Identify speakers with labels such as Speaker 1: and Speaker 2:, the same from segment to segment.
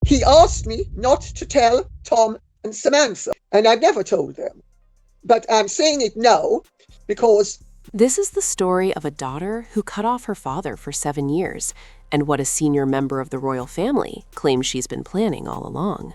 Speaker 1: He asked me not to tell Tom and Samantha, and I've never told them. But I'm saying it now because
Speaker 2: This is the story of a daughter who cut off her father for 7 years, and what a senior member of the royal family claims she's been planning all along.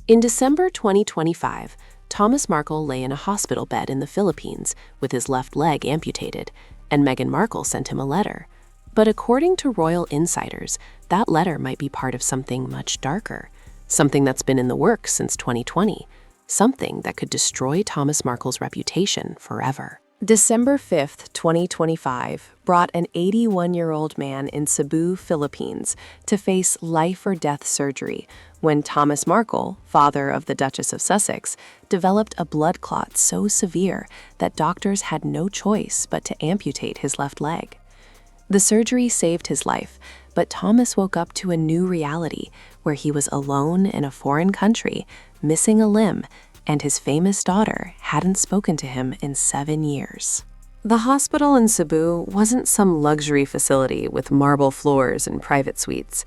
Speaker 2: In December 2025, Thomas Markle lay in a hospital bed in the Philippines with his left leg amputated, and Meghan Markle sent him a letter. But according to royal insiders, that letter might be part of something much darker, something that's been in the works since 2020, something that could destroy Thomas Markle's reputation forever. December 5th, 2025, brought an 81-year-old man in Cebu, Philippines, to face life-or-death surgery when Thomas Markle, father of the Duchess of Sussex, developed a blood clot so severe that doctors had no choice but to amputate his left leg. The surgery saved his life, but Thomas woke up to a new reality where he was alone in a foreign country, missing a limb, and his famous daughter hadn't spoken to him in 7 years. The hospital in Cebu wasn't some luxury facility with marble floors and private suites,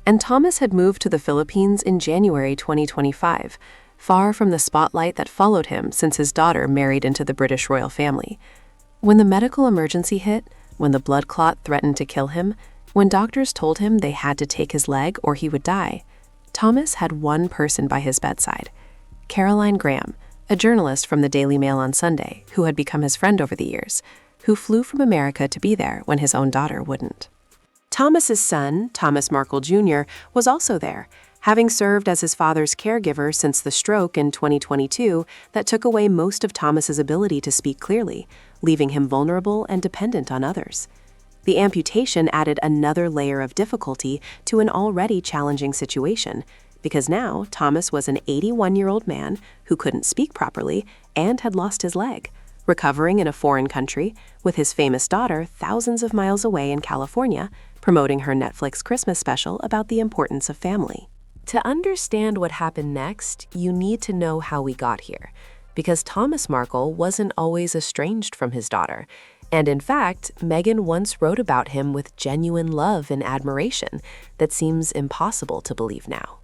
Speaker 2: and Thomas had moved to the Philippines in January 2025, far from the spotlight that followed him since his daughter married into the British royal family. When the medical emergency hit, when the blood clot threatened to kill him, when doctors told him they had to take his leg or he would die, Thomas had one person by his bedside: Caroline Graham, a journalist from the Daily Mail on Sunday who had become his friend over the years, who flew from America to be there when his own daughter wouldn't. Thomas's son, Thomas Markle Jr., was also there, having served as his father's caregiver since the stroke in 2022 that took away most of Thomas's ability to speak clearly, leaving him vulnerable and dependent on others. The amputation added another layer of difficulty to an already challenging situation, because now Thomas was an 81-year-old man who couldn't speak properly and had lost his leg, recovering in a foreign country, with his famous daughter thousands of miles away in California, promoting her Netflix Christmas special about the importance of family. To understand what happened next, you need to know how we got here, because Thomas Markle wasn't always estranged from his daughter, and in fact, Meghan once wrote about him with genuine love and admiration that seems impossible to believe now.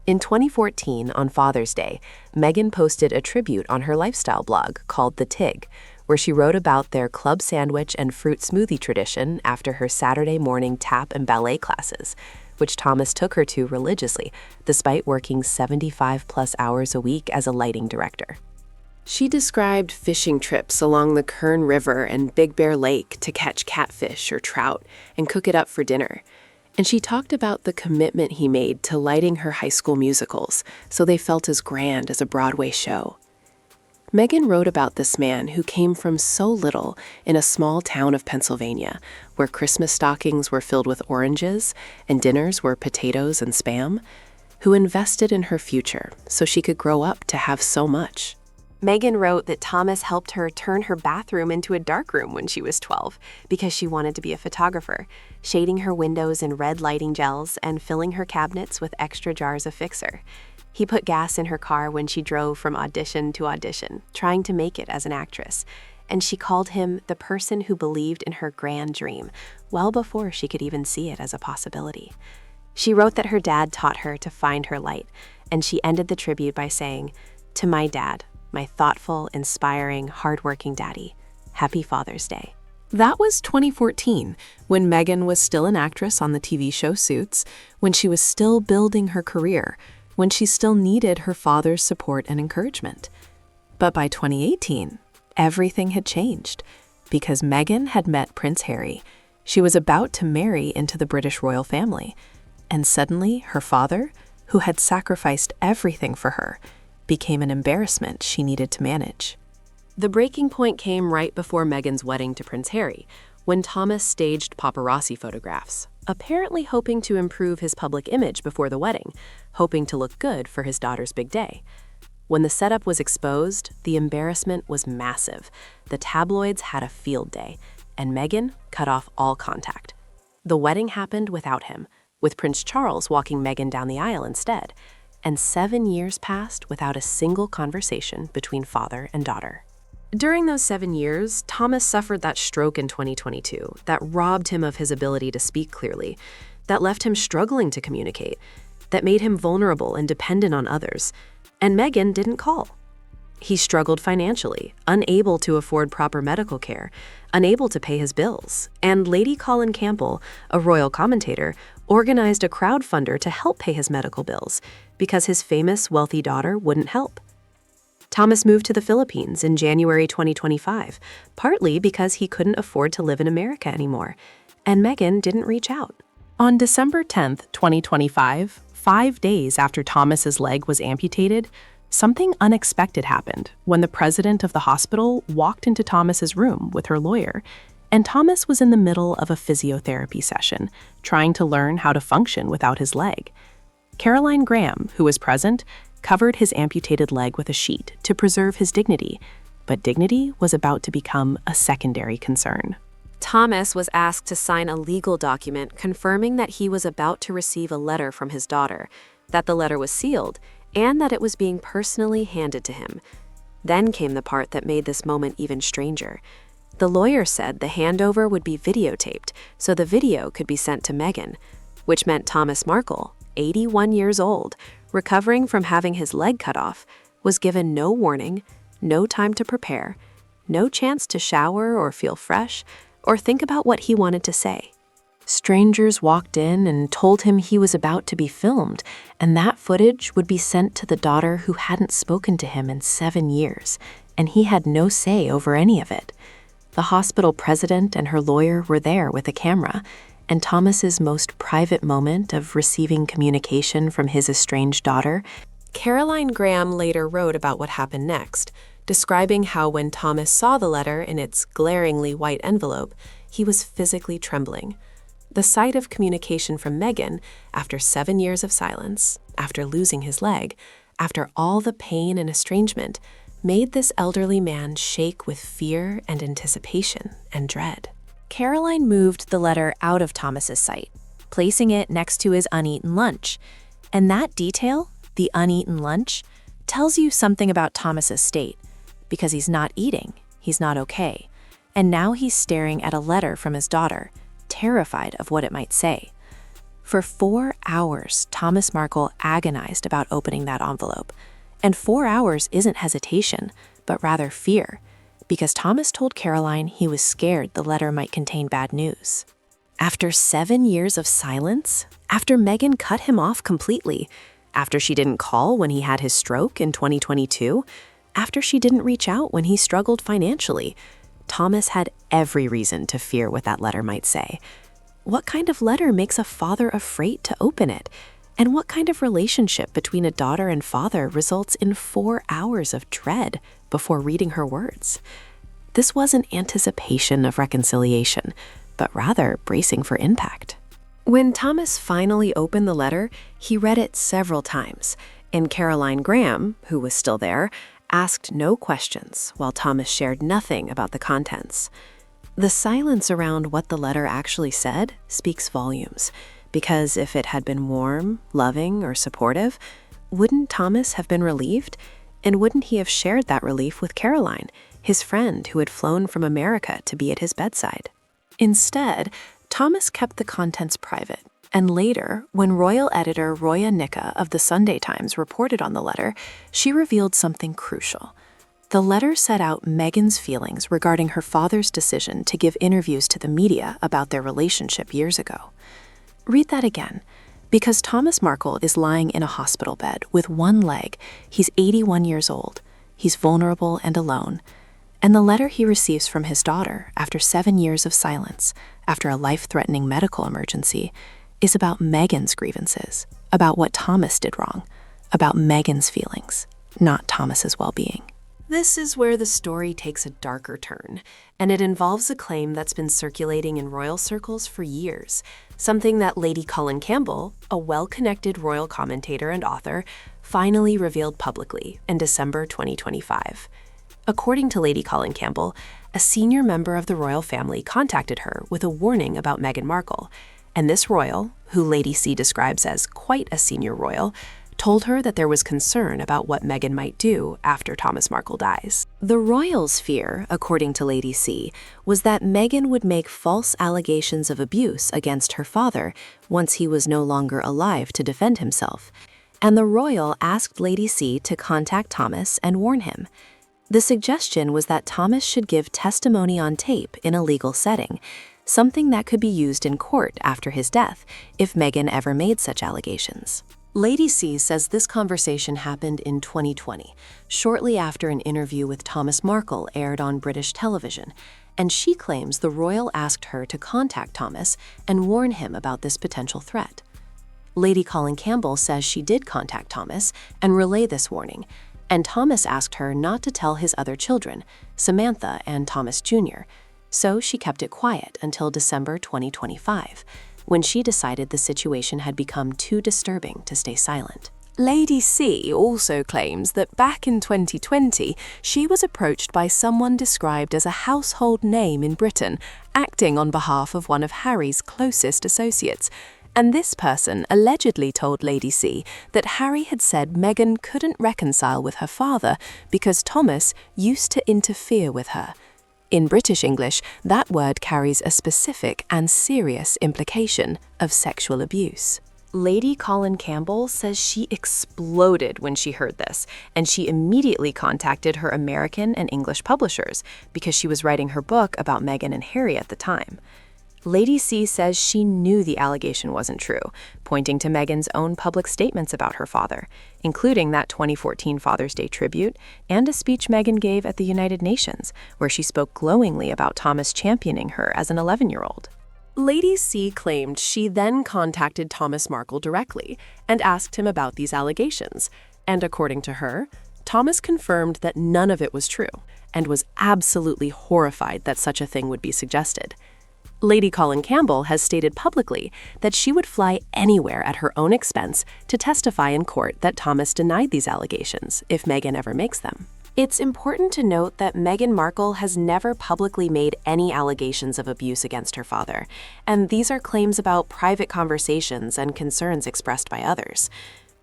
Speaker 2: In 2014, on Father's Day, Meghan posted a tribute on her lifestyle blog called The Tig, where she wrote about their club sandwich and fruit smoothie tradition after her Saturday morning tap and ballet classes, which Thomas took her to religiously, despite working 75-plus hours a week as a lighting director. She described fishing trips along the Kern River and Big Bear Lake to catch catfish or trout and cook it up for dinner. And she talked about the commitment he made to lighting her high school musicals so they felt as grand as a Broadway show. Meghan wrote about this man who came from so little in a small town of Pennsylvania, where Christmas stockings were filled with oranges and dinners were potatoes and Spam, who invested in her future so she could grow up to have so much. Meghan wrote that Thomas helped her turn her bathroom into a darkroom when she was 12 because she wanted to be a photographer, shading her windows in red lighting gels and filling her cabinets with extra jars of fixer. He put gas in her car when she drove from audition to audition, trying to make it as an actress, and she called him the person who believed in her grand dream, well before she could even see it as a possibility. She wrote that her dad taught her to find her light, and she ended the tribute by saying, "To my dad, my thoughtful, inspiring, hardworking daddy, Happy Father's Day." That was 2014, when Meghan was still an actress on the TV show Suits, when she was still building her career, when she still needed her father's support and encouragement. But by 2018, everything had changed, because Meghan had met Prince Harry. She was about to marry into the British royal family, and suddenly her father, who had sacrificed everything for her, became an embarrassment she needed to manage. The breaking point came right before Meghan's wedding to Prince Harry, when Thomas staged paparazzi photographs, apparently hoping to improve his public image before the wedding, hoping to look good for his daughter's big day. When the setup was exposed, the embarrassment was massive. The tabloids had a field day, and Meghan cut off all contact. The wedding happened without him, with Prince Charles walking Meghan down the aisle instead, and 7 years passed without a single conversation between father and daughter. During those 7 years, Thomas suffered that stroke in 2022 that robbed him of his ability to speak clearly, that left him struggling to communicate. that made him vulnerable and dependent on others, and Meghan didn't call. He struggled financially, unable to afford proper medical care, unable to pay his bills, and Lady Colin Campbell, a royal commentator, organized a crowdfunder to help pay his medical bills because his famous, wealthy daughter wouldn't help. Thomas moved to the Philippines in January 2025, partly because he couldn't afford to live in America anymore, and Meghan didn't reach out. On December 10, 2025, 5 days after Thomas's leg was amputated, something unexpected happened when the president of the hospital walked into Thomas's room with her lawyer, and Thomas was in the middle of a physiotherapy session, trying to learn how to function without his leg. Caroline Graham, who was present, covered his amputated leg with a sheet to preserve his dignity, but dignity was about to become a secondary concern. Thomas was asked to sign a legal document confirming that he was about to receive a letter from his daughter, that the letter was sealed, and that it was being personally handed to him. Then came the part that made this moment even stranger. The lawyer said the handover would be videotaped, so the video could be sent to Meghan, which meant Thomas Markle, 81 years old, recovering from having his leg cut off, was given no warning, no time to prepare, no chance to shower or feel fresh, or think about what he wanted to say. Strangers walked in and told him he was about to be filmed, and that footage would be sent to the daughter who hadn't spoken to him in 7 years, and he had no say over any of it. The hospital president and her lawyer were there with a camera, and Thomas's most private moment of receiving communication from his estranged daughter. Caroline Graham later wrote about what happened next, describing how when Thomas saw the letter in its glaringly white envelope, he was physically trembling. The sight of communication from Meghan, after 7 years of silence, after losing his leg, after all the pain and estrangement, made this elderly man shake with fear and anticipation and dread. Caroline moved the letter out of Thomas's sight, placing it next to his uneaten lunch. And that detail, the uneaten lunch, tells you something about Thomas's state, because he's not eating, he's not okay, and now he's staring at a letter from his daughter, terrified of what it might say. For 4 hours, Thomas Markle agonized about opening that envelope. And 4 hours isn't hesitation, but rather fear, because Thomas told Caroline he was scared the letter might contain bad news. After 7 years of silence, after Meghan cut him off completely, after she didn't call when he had his stroke in 2022, after she didn't reach out when he struggled financially, Thomas had every reason to fear what that letter might say. What kind of letter makes a father afraid to open it? And what kind of relationship between a daughter and father results in 4 hours of dread before reading her words? This wasn't anticipation of reconciliation, but rather bracing for impact. When Thomas finally opened the letter, he read it several times, and Caroline Graham, who was still there, asked no questions while Thomas shared nothing about the contents. The silence around what the letter actually said speaks volumes, because if it had been warm, loving, or supportive, wouldn't Thomas have been relieved? And wouldn't he have shared that relief with Caroline, his friend who had flown from America to be at his bedside? Instead, Thomas kept the contents private. And later, when royal editor Roya Nika of the Sunday Times reported on the letter, she revealed something crucial. The letter set out Meghan's feelings regarding her father's decision to give interviews to the media about their relationship years ago. Read that again. Because Thomas Markle is lying in a hospital bed with one leg, he's 81 years old, he's vulnerable and alone, and the letter he receives from his daughter after 7 years of silence, after a life-threatening medical emergency, is about Meghan's grievances, about what Thomas did wrong, about Meghan's feelings, not Thomas's well-being. This is where the story takes a darker turn, and it involves a claim that's been circulating in royal circles for years, something that Lady Colin Campbell, a well-connected royal commentator and author, finally revealed publicly in December 2025. According to Lady Colin Campbell, a senior member of the royal family contacted her with a warning about Meghan Markle, and this royal, who Lady C describes as quite a senior royal, told her that there was concern about what Meghan might do after Thomas Markle dies. The royals' fear, according to Lady C, was that Meghan would make false allegations of abuse against her father once he was no longer alive to defend himself, and the royal asked Lady C to contact Thomas and warn him. The suggestion was that Thomas should give testimony on tape in a legal setting, something that could be used in court after his death if Meghan ever made such allegations. Lady C says this conversation happened in 2020, shortly after an interview with Thomas Markle aired on British television, and she claims the royal asked her to contact Thomas and warn him about this potential threat. Lady Colin Campbell says she did contact Thomas and relay this warning, and Thomas asked her not to tell his other children, Samantha and Thomas Jr., so she kept it quiet until December 2025, when she decided the situation had become too disturbing to stay silent. Lady C also claims that back in 2020, she was approached by someone described as a household name in Britain, acting on behalf of one of Harry's closest associates. And this person allegedly told Lady C that Harry had said Meghan couldn't reconcile with her father because Thomas used to interfere with her. In British English, that word carries a specific and serious implication of sexual abuse. Lady Colin Campbell says she exploded when she heard this, and she immediately contacted her American and English publishers because she was writing her book about Meghan and Harry at the time. Lady C says she knew the allegation wasn't true, pointing to Meghan's own public statements about her father, including that 2014 Father's Day tribute and a speech Meghan gave at the United Nations, where she spoke glowingly about Thomas championing her as an 11-year-old. Lady C claimed she then contacted Thomas Markle directly and asked him about these allegations, and according to her, Thomas confirmed that none of it was true and was absolutely horrified that such a thing would be suggested. Lady Colin Campbell has stated publicly that she would fly anywhere at her own expense to testify in court that Thomas denied these allegations if Meghan ever makes them. It's important to note that Meghan Markle has never publicly made any allegations of abuse against her father, and these are claims about private conversations and concerns expressed by others.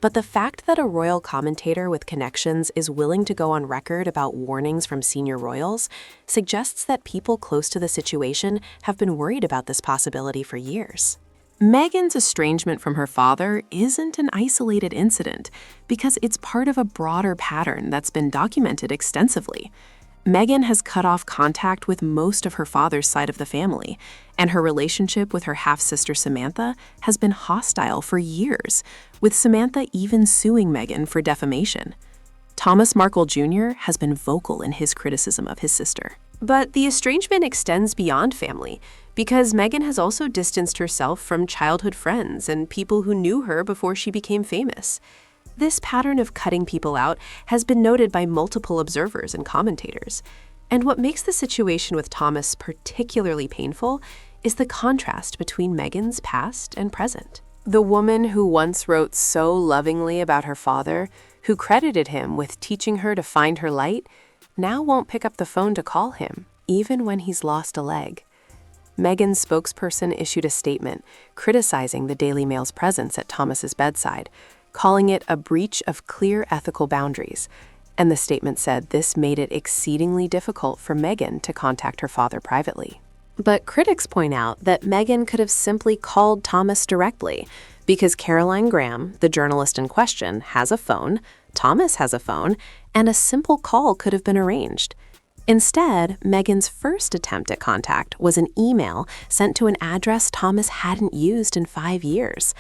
Speaker 2: But the fact that a royal commentator with connections is willing to go on record about warnings from senior royals suggests that people close to the situation have been worried about this possibility for years. Meghan's estrangement from her father isn't an isolated incident because it's part of a broader pattern that's been documented extensively. Meghan has cut off contact with most of her father's side of the family, and her relationship with her half-sister Samantha has been hostile for years, with Samantha even suing Meghan for defamation. Thomas Markle Jr. has been vocal in his criticism of his sister. But the estrangement extends beyond family, because Meghan has also distanced herself from childhood friends and people who knew her before she became famous. This pattern of cutting people out has been noted by multiple observers and commentators. And what makes the situation with Thomas particularly painful is the contrast between Meghan's past and present. The woman who once wrote so lovingly about her father, who credited him with teaching her to find her light, now won't pick up the phone to call him, even when he's lost a leg. Meghan's spokesperson issued a statement criticizing the Daily Mail's presence at Thomas's bedside, calling it a breach of clear ethical boundaries, and the statement said this made it exceedingly difficult for Meghan to contact her father privately. But critics point out that Meghan could have simply called Thomas directly, because Caroline Graham, the journalist in question, has a phone, Thomas has a phone, and a simple call could have been arranged. Instead, Meghan's first attempt at contact was an email sent to an address Thomas hadn't used in 5 years.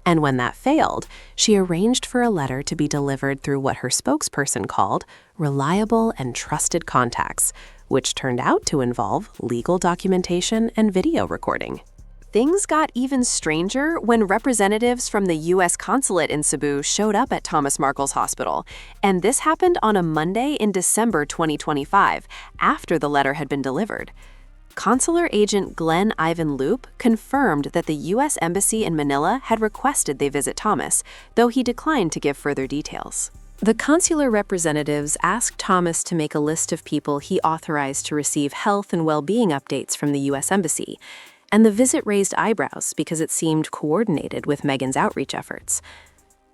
Speaker 2: And when that failed, she arranged for a letter to be delivered through what her spokesperson called reliable and trusted contacts, which turned out to involve legal documentation and video recording. Things got even stranger when representatives from the U.S. consulate in Cebu showed up at Thomas Markle's hospital, and this happened on a Monday in December 2025, after the letter had been delivered. Consular agent Glenn Ivan Loop confirmed that the U.S. Embassy in Manila had requested they visit Thomas, though he declined to give further details. The consular representatives asked Thomas to make a list of people he authorized to receive health and well-being updates from the U.S. Embassy, and the visit raised eyebrows because it seemed coordinated with Meghan's outreach efforts.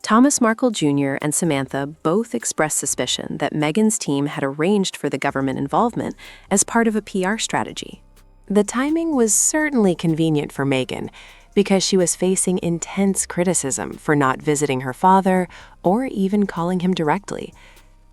Speaker 2: Thomas Markle Jr. and Samantha both expressed suspicion that Meghan's team had arranged for the government involvement as part of a PR strategy. The timing was certainly convenient for Meghan because she was facing intense criticism for not visiting her father or even calling him directly.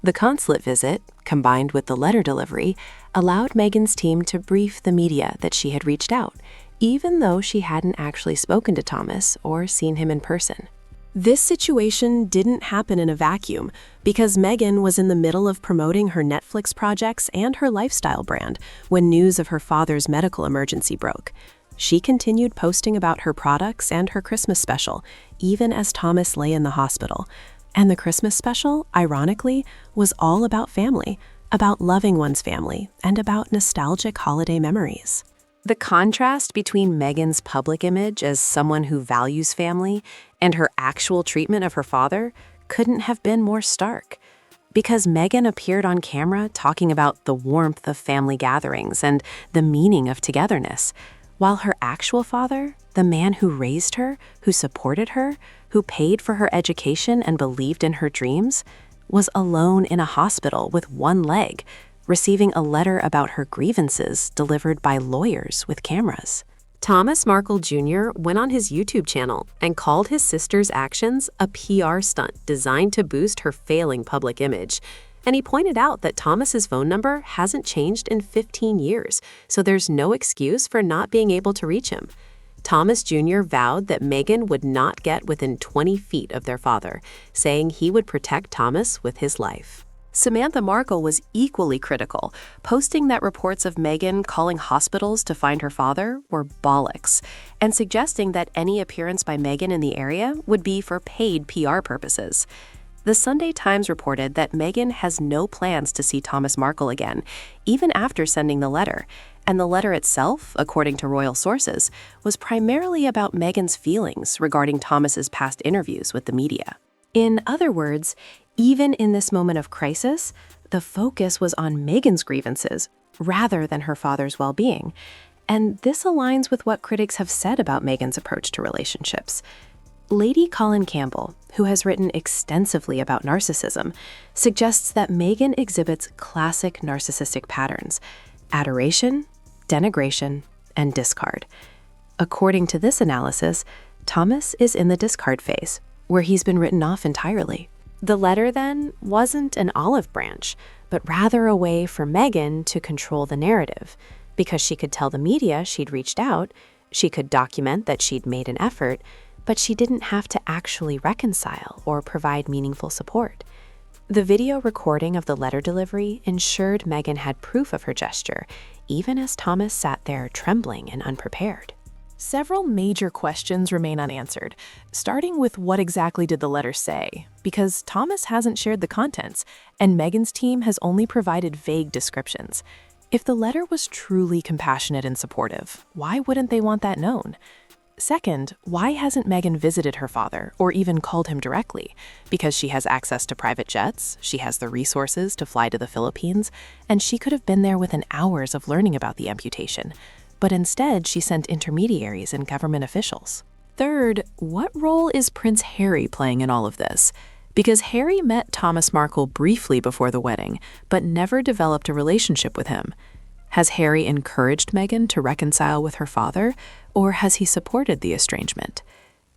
Speaker 2: The consulate visit, combined with the letter delivery, allowed Meghan's team to brief the media that she had reached out, even though she hadn't actually spoken to Thomas or seen him in person. This situation didn't happen in a vacuum because Meghan was in the middle of promoting her Netflix projects and her lifestyle brand when news of her father's medical emergency broke. She continued posting about her products and her Christmas special, even as Thomas lay in the hospital. And the Christmas special, ironically, was all about family, about loving one's family, and about nostalgic holiday memories. The contrast between Meghan's public image as someone who values family and her actual treatment of her father couldn't have been more stark. Because Meghan appeared on camera talking about the warmth of family gatherings and the meaning of togetherness, while her actual father, the man who raised her, who supported her, who paid for her education and believed in her dreams, was alone in a hospital with one leg, receiving a letter about her grievances delivered by lawyers with cameras. Thomas Markle Jr. went on his YouTube channel and called his sister's actions a PR stunt designed to boost her failing public image. And he pointed out that Thomas's phone number hasn't changed in 15 years, so there's no excuse for not being able to reach him. Thomas Jr. vowed that Meghan would not get within 20 feet of their father, saying he would protect Thomas with his life. Samantha Markle was equally critical, posting that reports of Meghan calling hospitals to find her father were bollocks, and suggesting that any appearance by Meghan in the area would be for paid PR purposes. The Sunday Times reported that Meghan has no plans to see Thomas Markle again, even after sending the letter, and the letter itself, according to royal sources, was primarily about Meghan's feelings regarding Thomas's past interviews with the media. In other words, even in this moment of crisis, the focus was on Meghan's grievances rather than her father's well-being. And this aligns with what critics have said about Meghan's approach to relationships. Lady Colin Campbell, who has written extensively about narcissism, suggests that Meghan exhibits classic narcissistic patterns: adoration, denigration, and discard. According to this analysis, Thomas is in the discard phase, where he's been written off entirely. The letter, then, wasn't an olive branch, but rather a way for Meghan to control the narrative, because she could tell the media she'd reached out, she could document that she'd made an effort, but she didn't have to actually reconcile or provide meaningful support. The video recording of the letter delivery ensured Meghan had proof of her gesture, even as Thomas sat there trembling and unprepared. Several major questions remain unanswered, starting with what exactly did the letter say, because Thomas hasn't shared the contents, and Meghan's team has only provided vague descriptions. If the letter was truly compassionate and supportive, why wouldn't they want that known? Second, why hasn't Meghan visited her father or even called him directly? Because she has access to private jets, she has the resources to fly to the Philippines, and she could have been there within hours of learning about the amputation. But instead, she sent intermediaries and government officials. Third, what role is Prince Harry playing in all of this? Because Harry met Thomas Markle briefly before the wedding, but never developed a relationship with him. Has Harry encouraged Meghan to reconcile with her father, or has he supported the estrangement?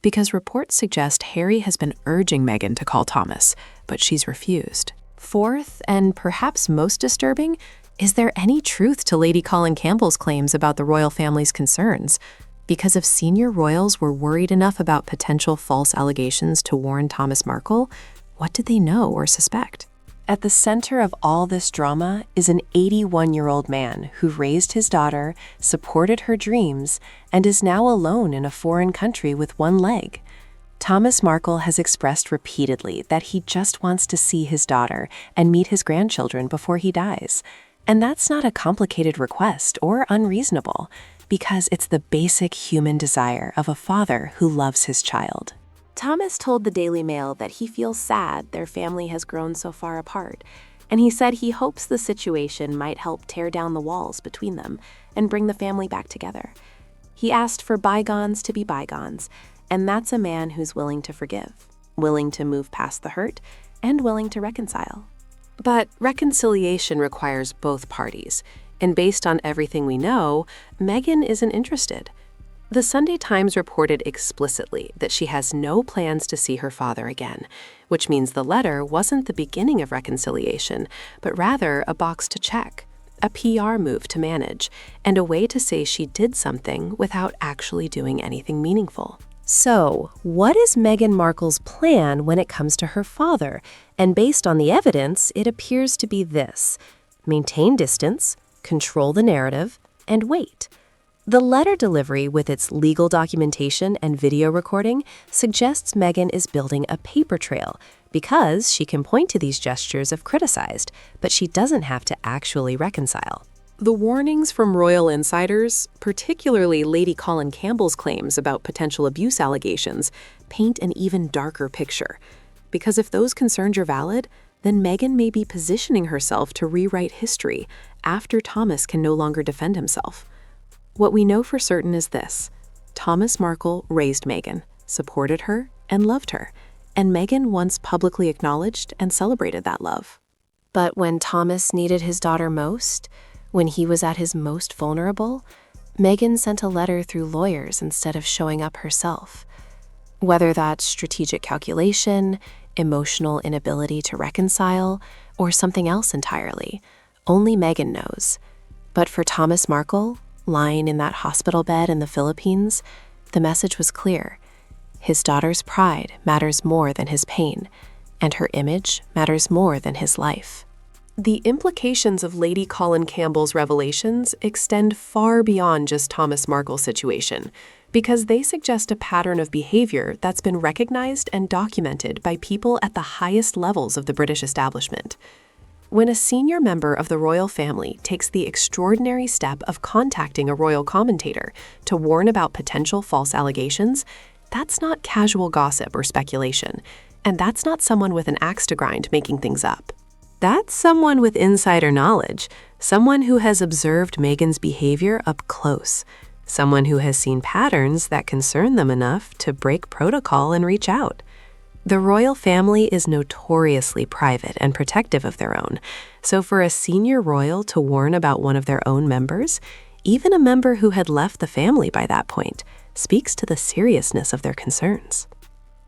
Speaker 2: Because reports suggest Harry has been urging Meghan to call Thomas, but she's refused. Fourth, and perhaps most disturbing, is there any truth to Lady Colin Campbell's claims about the royal family's concerns? Because if senior royals were worried enough about potential false allegations to warn Thomas Markle, what did they know or suspect? At the center of all this drama is an 81-year-old man who raised his daughter, supported her dreams, and is now alone in a foreign country with one leg. Thomas Markle has expressed repeatedly that he just wants to see his daughter and meet his grandchildren before he dies. And that's not a complicated request or unreasonable, because it's the basic human desire of a father who loves his child. Thomas told the Daily Mail that he feels sad their family has grown so far apart, and he said he hopes the situation might help tear down the walls between them and bring the family back together. He asked for bygones to be bygones, and that's a man who's willing to forgive. willing to move past the hurt, and willing to reconcile. But reconciliation requires both parties, and based on everything we know, Meghan isn't interested. The Sunday Times reported explicitly that she has no plans to see her father again, which means the letter wasn't the beginning of reconciliation, but rather a box to check, a PR move to manage, and a way to say she did something without actually doing anything meaningful. So, what is Meghan Markle's plan when it comes to her father? And based on the evidence, it appears to be this: maintain distance, control the narrative, and wait. The letter delivery, with its legal documentation and video recording, suggests Meghan is building a paper trail because she can point to these gestures if criticized, but she doesn't have to actually reconcile. The warnings from royal insiders, particularly Lady Colin Campbell's claims about potential abuse allegations, paint an even darker picture. Because if those concerns are valid, then Meghan may be positioning herself to rewrite history after Thomas can no longer defend himself. What we know for certain is this: Thomas Markle raised Meghan, supported her, and loved her, and Meghan once publicly acknowledged and celebrated that love. But when Thomas needed his daughter most, when he was at his most vulnerable, Meghan sent a letter through lawyers instead of showing up herself. Whether that's strategic calculation, emotional inability to reconcile, or something else entirely, only Meghan knows. But for Thomas Markle, lying in that hospital bed in the Philippines, the message was clear. His daughter's pride matters more than his pain, and her image matters more than his life. The implications of Lady Colin Campbell's revelations extend far beyond just Thomas Markle's situation, because they suggest a pattern of behavior that's been recognized and documented by people at the highest levels of the British establishment. When a senior member of the royal family takes the extraordinary step of contacting a royal commentator to warn about potential false allegations, that's not casual gossip or speculation, and that's not someone with an axe to grind making things up. That's someone with insider knowledge, someone who has observed Meghan's behavior up close, someone who has seen patterns that concern them enough to break protocol and reach out. The royal family is notoriously private and protective of their own, so for a senior royal to warn about one of their own members, even a member who had left the family by that point, speaks to the seriousness of their concerns.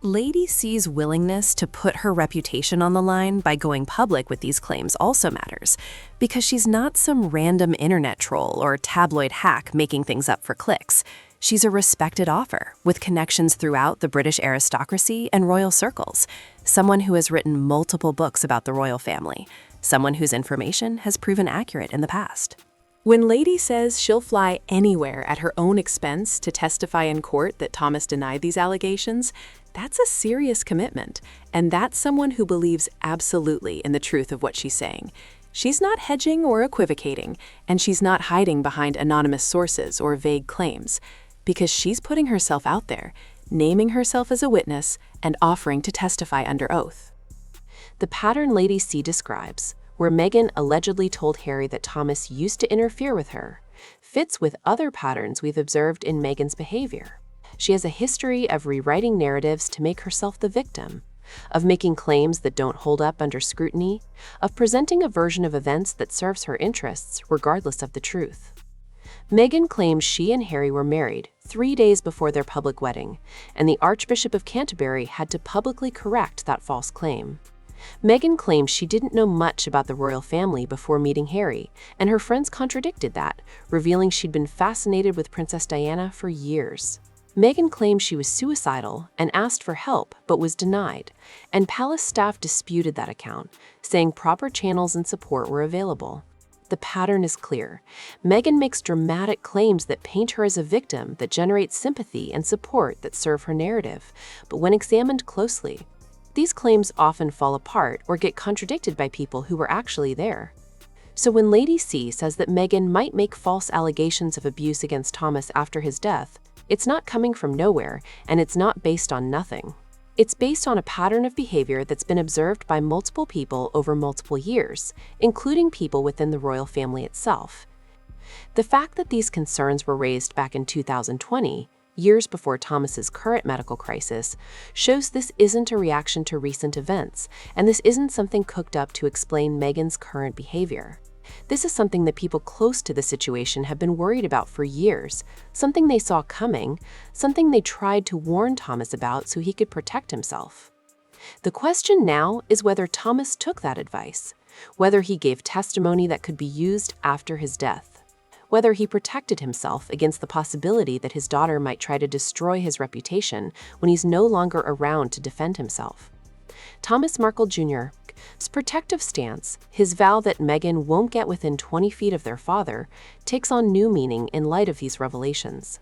Speaker 2: Lady C's willingness to put her reputation on the line by going public with these claims also matters, because she's not some random internet troll or tabloid hack making things up for clicks. She's a respected author with connections throughout the British aristocracy and royal circles, someone who has written multiple books about the royal family, someone whose information has proven accurate in the past. When Lady says she'll fly anywhere at her own expense to testify in court that Thomas denied these allegations, that's a serious commitment, and that's someone who believes absolutely in the truth of what she's saying. She's not hedging or equivocating, and she's not hiding behind anonymous sources or vague claims, because she's putting herself out there, naming herself as a witness, and offering to testify under oath. The pattern Lady C describes, where Meghan allegedly told Harry that Thomas used to interfere with her, fits with other patterns we've observed in Meghan's behavior. She has a history of rewriting narratives to make herself the victim, of making claims that don't hold up under scrutiny, of presenting a version of events that serves her interests regardless of the truth. Meghan claims she and Harry were married 3 days before their public wedding, and the Archbishop of Canterbury had to publicly correct that false claim. Meghan claims she didn't know much about the royal family before meeting Harry, and her friends contradicted that, revealing she'd been fascinated with Princess Diana for years. Meghan claims she was suicidal and asked for help but was denied, and palace staff disputed that account, saying proper channels and support were available. The pattern is clear. Meghan makes dramatic claims that paint her as a victim that generate sympathy and support that serve her narrative, but when examined closely, these claims often fall apart or get contradicted by people who were actually there. So when Lady C says that Meghan might make false allegations of abuse against Thomas after his death, it's not coming from nowhere, and it's not based on nothing. It's based on a pattern of behavior that's been observed by multiple people over multiple years, including people within the royal family itself. The fact that these concerns were raised back in 2020 years before Thomas's current medical crisis, shows this isn't a reaction to recent events, and this isn't something cooked up to explain Meghan's current behavior. This is something that people close to the situation have been worried about for years, something they saw coming, something they tried to warn Thomas about so he could protect himself. The question now is whether Thomas took that advice, whether he gave testimony that could be used after his death, whether he protected himself against the possibility that his daughter might try to destroy his reputation when he's no longer around to defend himself. Thomas Markle Jr.'s protective stance, his vow that Meghan won't get within 20 feet of their father, takes on new meaning in light of these revelations.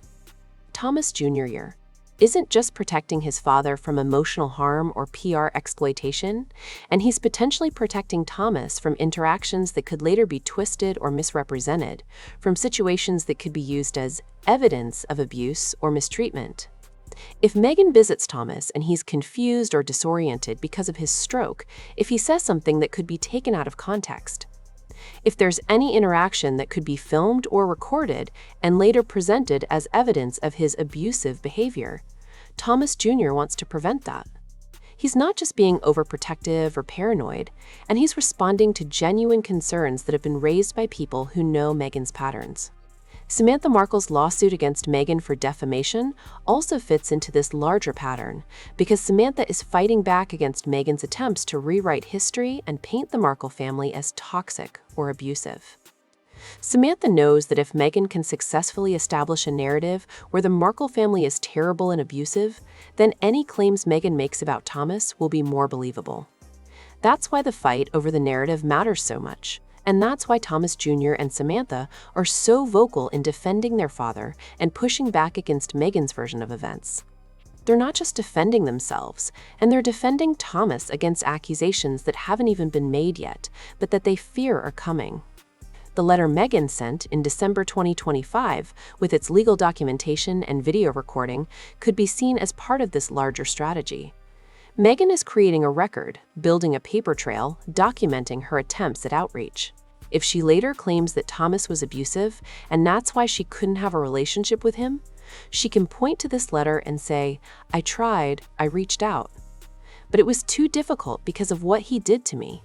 Speaker 2: Thomas Jr. isn't just protecting his father from emotional harm or PR exploitation, and he's potentially protecting Thomas from interactions that could later be twisted or misrepresented, from situations that could be used as evidence of abuse or mistreatment. If Meghan visits Thomas and he's confused or disoriented because of his stroke, if he says something that could be taken out of context, if there's any interaction that could be filmed or recorded and later presented as evidence of his abusive behavior, Thomas Jr. wants to prevent that. He's not just being overprotective or paranoid, and he's responding to genuine concerns that have been raised by people who know Meghan's patterns. Samantha Markle's lawsuit against Meghan for defamation also fits into this larger pattern, because Samantha is fighting back against Meghan's attempts to rewrite history and paint the Markle family as toxic or abusive. Samantha knows that if Meghan can successfully establish a narrative where the Markle family is terrible and abusive, then any claims Meghan makes about Thomas will be more believable. That's why the fight over the narrative matters so much. And that's why Thomas Jr. and Samantha are so vocal in defending their father and pushing back against Meghan's version of events. They're not just defending themselves, and they're defending Thomas against accusations that haven't even been made yet, but that they fear are coming. The letter Meghan sent in December 2025, with its legal documentation and video recording, could be seen as part of this larger strategy. Meghan is creating a record, building a paper trail, documenting her attempts at outreach. If she later claims that Thomas was abusive, and that's why she couldn't have a relationship with him, she can point to this letter and say, "I tried, I reached out. But it was too difficult because of what he did to me."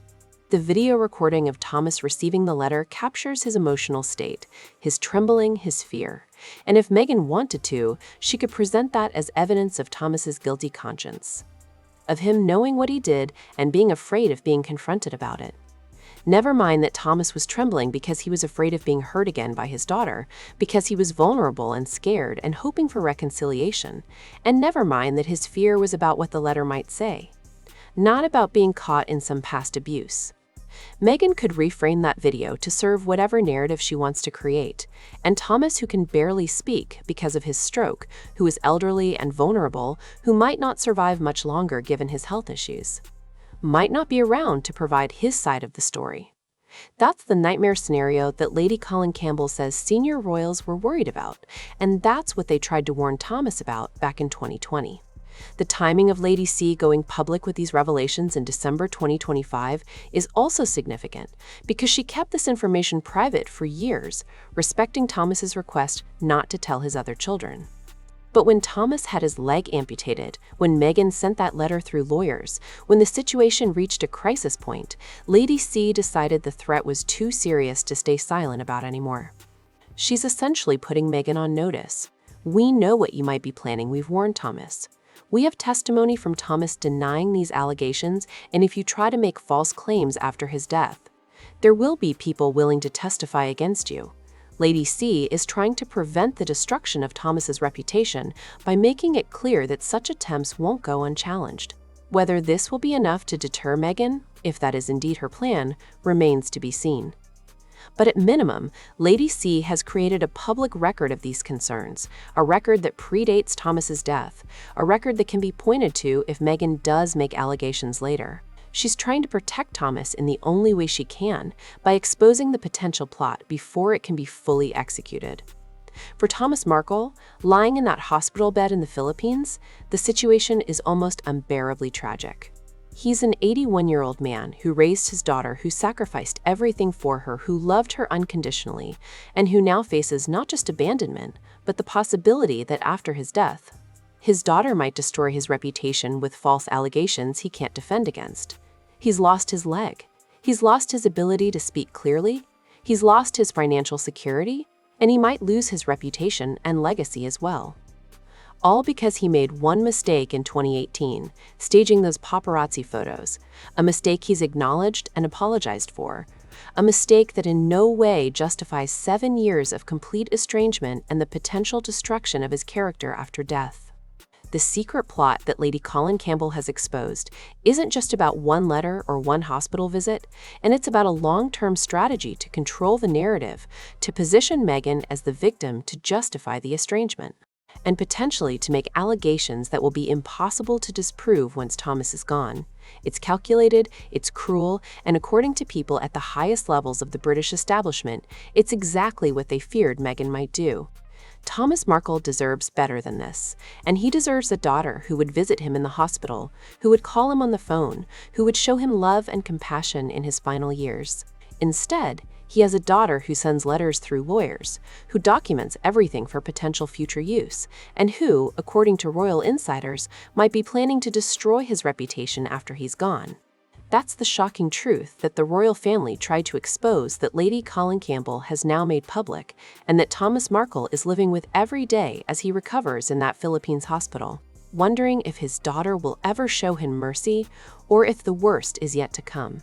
Speaker 2: The video recording of Thomas receiving the letter captures his emotional state, his trembling, his fear. And if Meghan wanted to, she could present that as evidence of Thomas's guilty conscience, of him knowing what he did and being afraid of being confronted about it. Never mind that Thomas was trembling because he was afraid of being hurt again by his daughter, because he was vulnerable and scared and hoping for reconciliation. And never mind that his fear was about what the letter might say, not about being caught in some past abuse. Meghan could reframe that video to serve whatever narrative she wants to create, and Thomas, who can barely speak because of his stroke, who is elderly and vulnerable, who might not survive much longer given his health issues, might not be around to provide his side of the story. That's the nightmare scenario that Lady Colin Campbell says senior royals were worried about, and that's what they tried to warn Thomas about back in 2020. The timing of Lady C going public with these revelations in December 2025 is also significant because she kept this information private for years, respecting Thomas's request not to tell his other children. But when Thomas had his leg amputated, when Meghan sent that letter through lawyers, when the situation reached a crisis point, Lady C decided the threat was too serious to stay silent about anymore. She's essentially putting Meghan on notice. "We know what you might be planning, we've warned Thomas. We have testimony from Thomas denying these allegations, and if you try to make false claims after his death, there will be people willing to testify against you." Lady C is trying to prevent the destruction of Thomas's reputation by making it clear that such attempts won't go unchallenged. Whether this will be enough to deter Meghan, if that is indeed her plan, remains to be seen. But at minimum, Lady C has created a public record of these concerns, a record that predates Thomas's death, a record that can be pointed to if Meghan does make allegations later. She's trying to protect Thomas in the only way she can, by exposing the potential plot before it can be fully executed. For Thomas Markle, lying in that hospital bed in the Philippines, the situation is almost unbearably tragic. He's an 81-year-old man who raised his daughter, who sacrificed everything for her, who loved her unconditionally, and who now faces not just abandonment, but the possibility that after his death, his daughter might destroy his reputation with false allegations he can't defend against. He's lost his leg. He's lost his ability to speak clearly. He's lost his financial security, and he might lose his reputation and legacy as well. All because he made one mistake in 2018, staging those paparazzi photos, a mistake he's acknowledged and apologized for, a mistake that in no way justifies 7 years of complete estrangement and the potential destruction of his character after death. The secret plot that Lady Colin Campbell has exposed isn't just about one letter or one hospital visit, and it's about a long-term strategy to control the narrative, to position Meghan as the victim to justify the estrangement, and potentially to make allegations that will be impossible to disprove once Thomas is gone. It's calculated, it's cruel, and according to people at the highest levels of the British establishment, it's exactly what they feared Meghan might do. Thomas Markle deserves better than this, and he deserves a daughter who would visit him in the hospital, who would call him on the phone, who would show him love and compassion in his final years. Instead, he has a daughter who sends letters through lawyers, who documents everything for potential future use, and who, according to royal insiders, might be planning to destroy his reputation after he's gone. That's the shocking truth that the royal family tried to expose that Lady Colin Campbell has now made public, and that Thomas Markle is living with every day as he recovers in that Philippines hospital, wondering if his daughter will ever show him mercy or if the worst is yet to come.